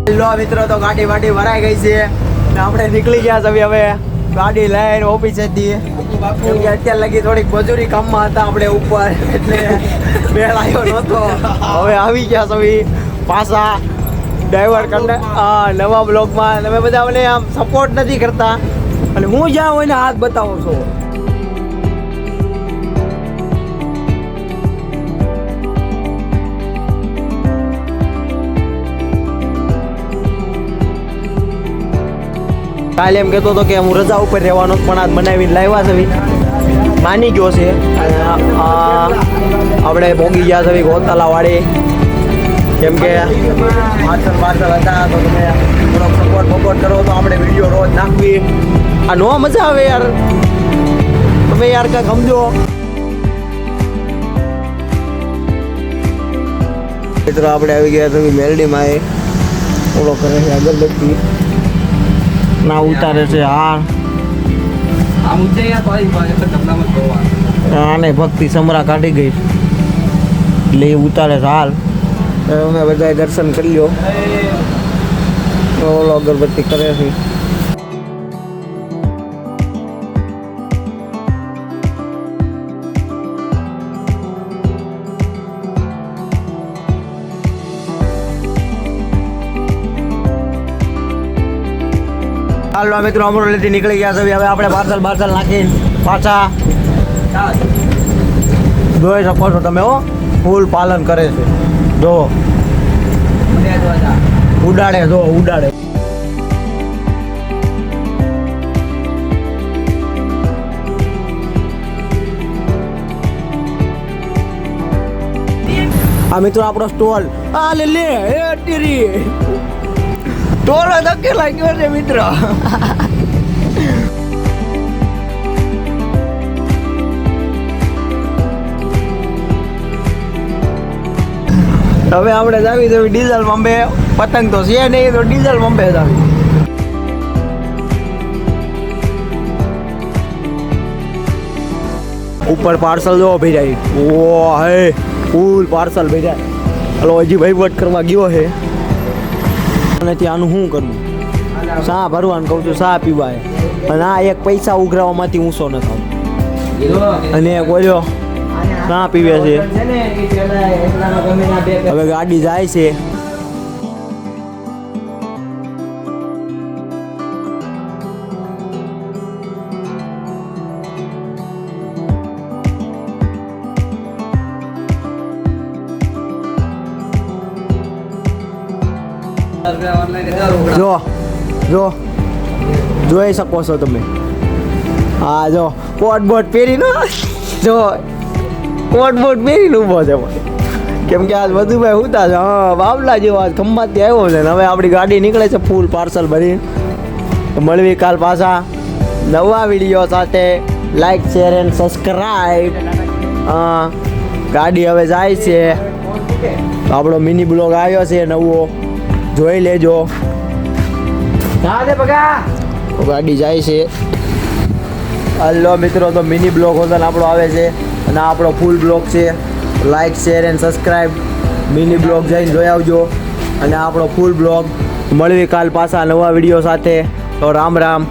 Hello મિત્રો, તો ગાડી વાડી ભરાઈ ગઈ છે ને આપણે નીકળી ગયા છે હવે ગાડી લઈને ઓફિસેથી. કેમ કે અત્યાર લગી થોડીક મજૂરી કામમાં હતા આપણે ઉપર, એટલે મેળ આવ્યો નહોતો. હવે આવી ગયા છે પાછા ડ્રાઈવર કરને નવા બ્લોગમાં. તમે બધા મને આમ સપોર્ટ નથી કરતા અને હું જ્યાં હોય ને હાથ બતાવો છો. કાલે એમ કહેતો હતો કે હું રજા ઉપર રહેવાનો, પણ આજ બનાવીને લાવ્યા છે. માની ગયો છે. આપણે પહોંચી ગયા છે ગોતાલા વાળી. કેમ કે પાર્સલ હતા તો તમે થોડોક સપોર્ટ કરો તો આપણે વિડીયો રોજ નાખવી. આ નો મજા આવે યાર, તમે યાર કાંઈક સમજો. મિત્રો આપણે આવી ગયા છે મેલડીમાં. એ થોડો કરે છે અગરબત્તી ના ઉતારે છે હાર. આને ભક્તિ સમરા કાઢી ગઈ એટલે એ ઉતારે છે હાલ. અમે બધાએ દર્શન કરી લ્યો. ઓલો અગરબત્તી કરે છે. હાલો મિત્રો, અમરોલીથી નીકળી ગયા છે. હવે આપણે પાર્સલ નાખીને પાછા જોઈ શકો છો તમે. ફૂલ પાલન કરે છે. જો ઉડાડે, જો ઉડાડે. આ મિત્રો આપણો સ્ટોલ. આ લે લે એ ટીરી ટોલો ધક્કે લાગ્યો છે મિત્ર. હવે આપણે જાવી તો ડીઝલ પંપે. પતંગ તો છે નહીં તો ડીઝલ પંપે જાવી. ઉપર પાર્સલ જો ભેજાય. ઓ હે ફૂલ પાર્સલ ભેજાય. હલો હજી વહીવટ કરવા ગયો છે અને ત્યાંનું શું કરવું. શા ભરવાનું કહું છું, શા પીવાય. અને આ એક પૈસા ઉઘરાવવામાંથી ઊંચો ન થાવ. અને એક બોલ્યો શા પીવે છે. હવે ગાડી જાય છે. જોઈ શકો છો તમે. હા જો કોટ બોટ પહેરીને, જો કોટ બોટ પહેરીને ઊભો છે. કેમ કે આજ વધુભાઈ ઉતા છે. હા બાબલા જેવો આજ ખંભાતથી આવ્યો છે. હવે આપણી ગાડી નીકળે છે ફૂલ પાર્સલ ભરી. મળવી કાલ પાછા નવા વિડીયો સાથે. Like share and subscribe. ગાડી હવે જાય છે. આપણો મિની બ્લોગ આવ્યો છે નવો, જોઈ લેજો. ગાડી જાય છે. હલો મિત્રો, તો મિની બ્લોગ હોતા આપણો આવે છે અને આપણો ફૂલ બ્લોગ છે. Like share and subscribe. Mini blog જઈને જોઈ આવજો. અને આપણો ફૂલ બ્લોગ. મળવી કાલ પાછા નવા વિડીયો સાથે. તો રામ રામ.